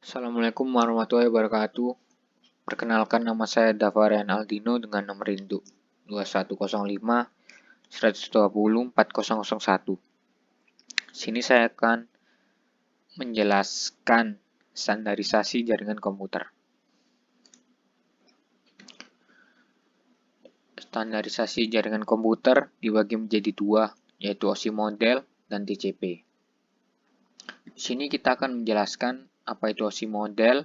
Assalamualaikum warahmatullahi wabarakatuh. Perkenalkan, nama saya Davarian Aldino dengan nomor induk 2105 120 4001. Sini saya akan menjelaskan standarisasi jaringan komputer. Standarisasi jaringan komputer dibagi menjadi dua, yaitu OSI model dan TCP. Sini kita akan menjelaskan apa itu OSI model,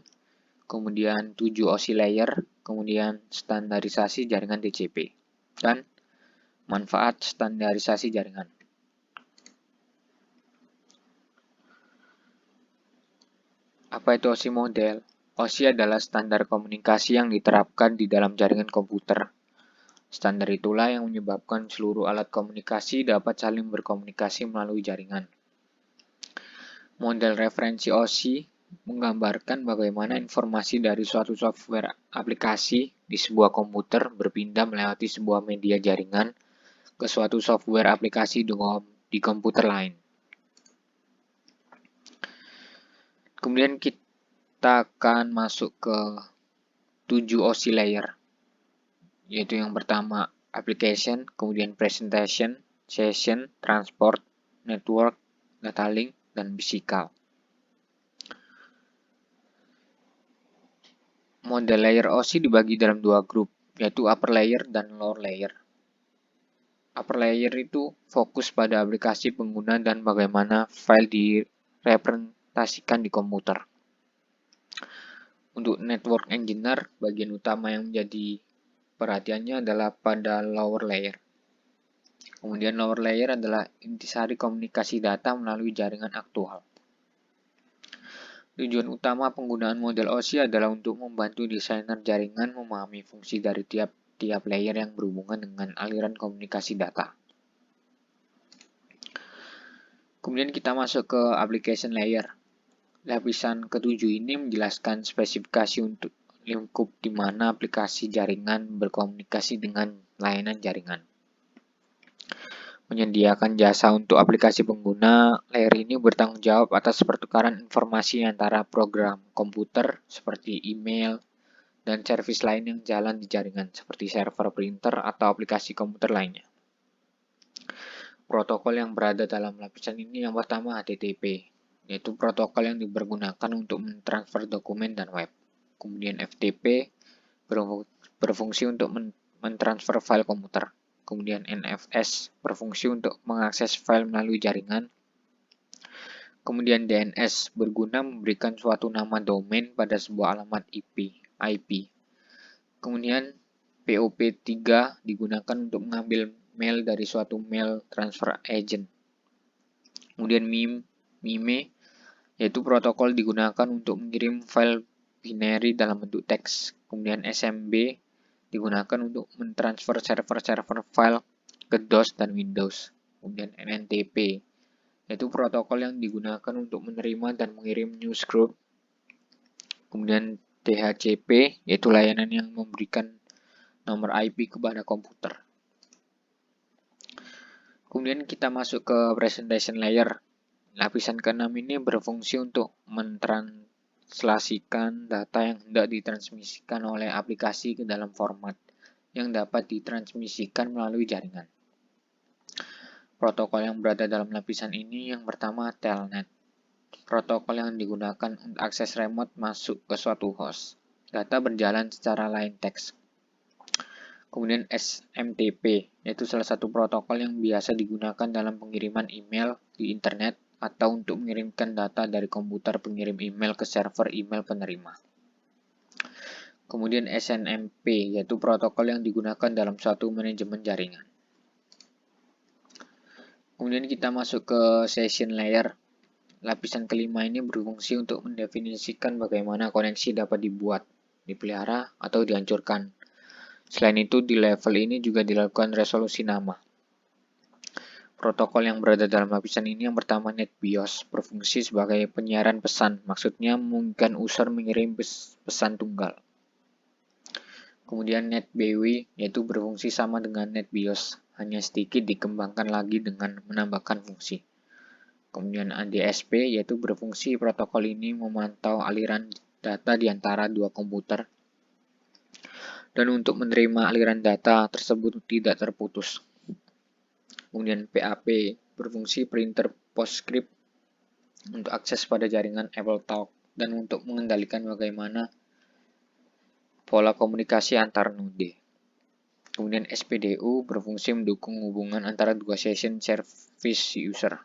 kemudian 7 OSI layer, kemudian standarisasi jaringan TCP, dan manfaat standarisasi jaringan. Apa itu OSI model? OSI adalah standar komunikasi yang diterapkan di dalam jaringan komputer. Standar itulah yang menyebabkan seluruh alat komunikasi dapat saling berkomunikasi melalui jaringan. Model referensi OSI menggambarkan bagaimana informasi dari suatu software aplikasi di sebuah komputer berpindah melewati sebuah media jaringan ke suatu software aplikasi di komputer lain. Kemudian kita akan masuk ke 7 OSI layer, yaitu yang pertama application, kemudian presentation, session, transport, network, data link, dan physical. Model layer OSI dibagi dalam dua grup, yaitu upper layer dan lower layer. Upper layer itu fokus pada aplikasi pengguna dan bagaimana file direpresentasikan di komputer. Untuk network engineer, bagian utama yang menjadi perhatiannya adalah pada lower layer. Kemudian lower layer adalah intisari komunikasi data melalui jaringan aktual. Tujuan utama penggunaan model OSI adalah untuk membantu desainer jaringan memahami fungsi dari tiap layer yang berhubungan dengan aliran komunikasi data. Kemudian kita masuk ke application layer. Lapisan ketujuh ini menjelaskan spesifikasi untuk lingkup di mana aplikasi jaringan berkomunikasi dengan layanan jaringan. Menyediakan jasa untuk aplikasi pengguna, layer ini bertanggung jawab atas pertukaran informasi antara program komputer seperti email dan servis lain yang jalan di jaringan seperti server printer atau aplikasi komputer lainnya. Protokol yang berada dalam lapisan ini yang pertama HTTP, yaitu protokol yang dipergunakan untuk mentransfer dokumen dan web. Kemudian FTP berfungsi untuk mentransfer file komputer. Kemudian NFS berfungsi untuk mengakses file melalui jaringan. Kemudian DNS berguna memberikan suatu nama domain pada sebuah alamat IP. Kemudian POP3 digunakan untuk mengambil mail dari suatu mail transfer agent. Kemudian MIME yaitu protokol digunakan untuk mengirim file binary dalam bentuk teks. Kemudian SMB digunakan untuk mentransfer server-server file ke DOS dan Windows. Kemudian NNTP, yaitu protokol yang digunakan untuk menerima dan mengirim newsgroup. Kemudian DHCP, yaitu layanan yang memberikan nomor IP kepada komputer. Kemudian kita masuk ke presentation layer. Lapisan ke-6 ini berfungsi untuk mentranslasikan data yang hendak ditransmisikan oleh aplikasi ke dalam format yang dapat ditransmisikan melalui jaringan. Protokol yang berada dalam lapisan ini yang pertama Telnet. Protokol yang digunakan untuk akses remote masuk ke suatu host. Data berjalan secara line text. Kemudian SMTP, yaitu salah satu protokol yang biasa digunakan dalam pengiriman email di internet atau untuk mengirimkan data dari komputer pengirim email ke server email penerima. Kemudian SNMP, yaitu protokol yang digunakan dalam suatu manajemen jaringan. Kemudian kita masuk ke session layer. Lapisan kelima ini berfungsi untuk mendefinisikan bagaimana koneksi dapat dibuat, dipelihara, atau dihancurkan. Selain itu, di level ini juga dilakukan resolusi nama. Protokol yang berada dalam lapisan ini yang pertama NetBIOS, berfungsi sebagai penyiaran pesan, maksudnya memungkinkan user mengirim pesan tunggal. Kemudian NetBW, yaitu berfungsi sama dengan NetBIOS, hanya sedikit dikembangkan lagi dengan menambahkan fungsi. Kemudian ADSP yaitu berfungsi protokol ini memantau aliran data di antara dua komputer dan untuk menerima aliran data tersebut tidak terputus. Kemudian PAP berfungsi printer PostScript untuk akses pada jaringan AppleTalk dan untuk mengendalikan bagaimana pola komunikasi antar node. Kemudian SPDU berfungsi mendukung hubungan antara dua session service user.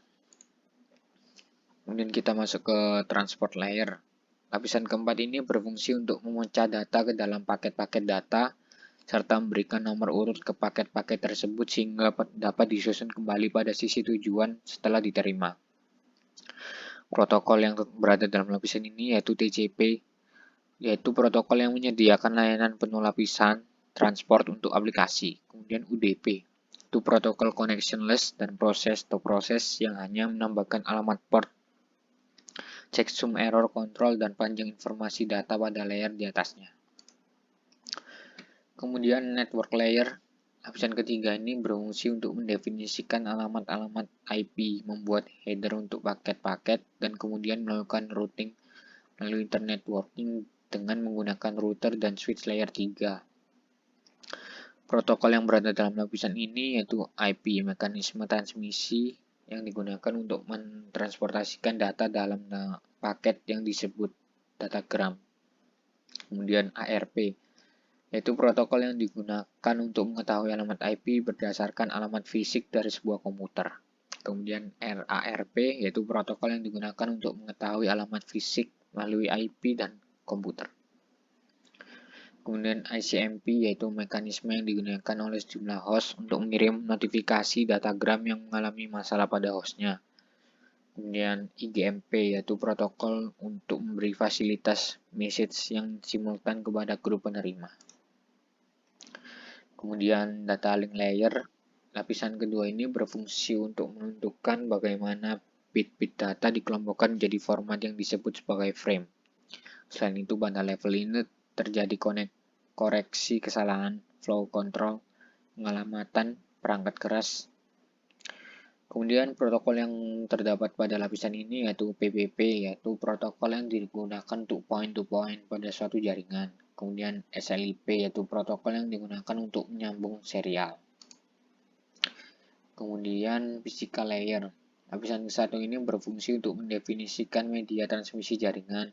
Kemudian kita masuk ke transport layer. Lapisan keempat ini berfungsi untuk memecah data ke dalam paket-paket data serta memberikan nomor urut ke paket-paket tersebut sehingga dapat disusun kembali pada sisi tujuan setelah diterima. Protokol yang berada dalam lapisan ini yaitu TCP, yaitu protokol yang menyediakan layanan penuh lapisan transport untuk aplikasi. Kemudian UDP, itu protokol connectionless dan proses to proses yang hanya menambahkan alamat port, checksum error control, dan panjang informasi data pada layer di atasnya. Kemudian network layer, lapisan ketiga ini berfungsi untuk mendefinisikan alamat-alamat IP, membuat header untuk paket-paket, dan kemudian melakukan routing melalui internet networking dengan menggunakan router dan switch layer 3. Protokol yang berada dalam lapisan ini yaitu IP, mekanisme transmisi yang digunakan untuk mentransportasikan data dalam paket yang disebut datagram. Kemudian ARP, yaitu protokol yang digunakan untuk mengetahui alamat IP berdasarkan alamat fisik dari sebuah komputer. Kemudian RARP, yaitu protokol yang digunakan untuk mengetahui alamat fisik melalui IP dan komputer. Kemudian ICMP, yaitu mekanisme yang digunakan oleh sejumlah host untuk mengirim notifikasi datagram yang mengalami masalah pada hostnya. Kemudian IGMP, yaitu protokol untuk memberi fasilitas message yang simultan kepada grup penerima. Kemudian data link layer, lapisan kedua ini berfungsi untuk menentukan bagaimana bit-bit data dikelompokkan menjadi format yang disebut sebagai frame. Selain itu, pada level ini terjadi koreksi kesalahan, flow control, pengalamatan, perangkat keras. Kemudian protokol yang terdapat pada lapisan ini yaitu PPP, yaitu protokol yang digunakan untuk point-to-point pada suatu jaringan. Kemudian SLIP, yaitu protokol yang digunakan untuk menyambung serial. Kemudian physical layer, lapisan satu ini berfungsi untuk mendefinisikan media transmisi jaringan,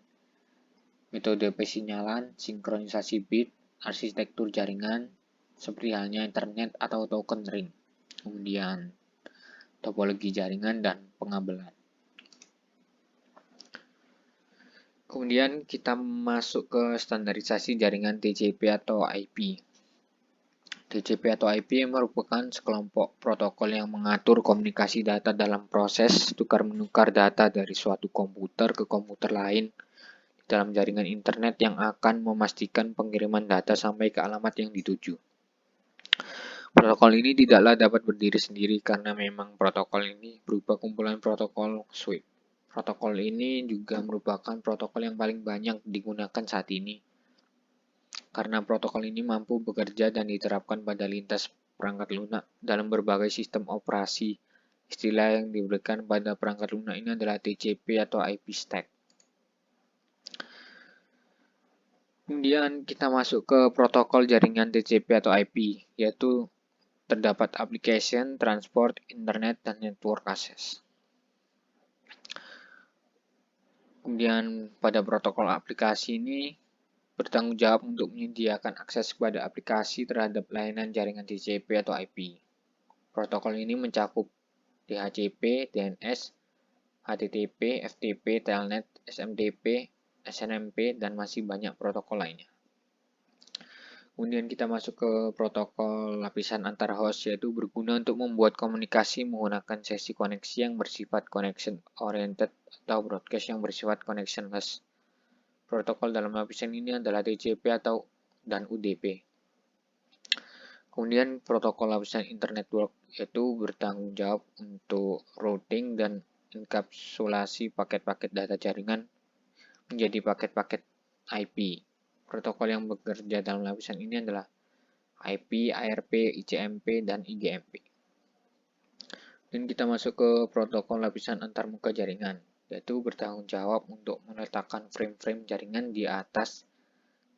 metode pesinyalan, sinkronisasi bit, arsitektur jaringan, seperti halnya internet atau token ring. Kemudian topologi jaringan dan pengabelan. Kemudian kita masuk ke standarisasi jaringan TCP atau IP. TCP atau IP merupakan sekelompok protokol yang mengatur komunikasi data dalam proses tukar-menukar data dari suatu komputer ke komputer lain dalam jaringan internet yang akan memastikan pengiriman data sampai ke alamat yang dituju. Protokol ini tidaklah dapat berdiri sendiri karena memang protokol ini berupa kumpulan protokol SWIFT. Protokol ini juga merupakan protokol yang paling banyak digunakan saat ini. Karena protokol ini mampu bekerja dan diterapkan pada lintas perangkat lunak dalam berbagai sistem operasi. Istilah yang diberikan pada perangkat lunak ini adalah TCP atau IP stack. Kemudian kita masuk ke protokol jaringan TCP atau IP, yaitu terdapat application, transport, internet, dan network access. Kemudian pada protokol aplikasi ini bertanggung jawab untuk menyediakan akses kepada aplikasi terhadap layanan jaringan TCP atau IP. Protokol ini mencakup DHCP, DNS, HTTP, FTP, Telnet, SMTP, SNMP, dan masih banyak protokol lainnya. Kemudian kita masuk ke protokol lapisan antar host, yaitu berguna untuk membuat komunikasi menggunakan sesi koneksi yang bersifat connection oriented atau broadcast yang bersifat connectionless. Protokol dalam lapisan ini adalah TCP dan UDP. Kemudian protokol lapisan internet network, yaitu bertanggung jawab untuk routing dan enkapsulasi paket-paket data jaringan menjadi paket-paket IP. Protokol yang bekerja dalam lapisan ini adalah IP, ARP, ICMP, dan IGMP. Dan kita masuk ke protokol lapisan antarmuka jaringan, yaitu bertanggung jawab untuk meletakkan frame-frame jaringan di atas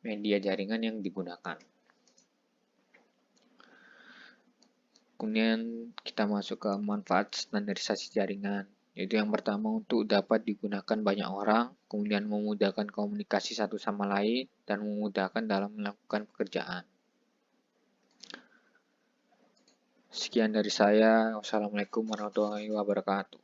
media jaringan yang digunakan. Kemudian kita masuk ke manfaat standarisasi jaringan, yaitu yang pertama untuk dapat digunakan banyak orang, kemudian memudahkan komunikasi satu sama lain, dan memudahkan dalam melakukan pekerjaan. Sekian dari saya. Wassalamualaikum warahmatullahi wabarakatuh.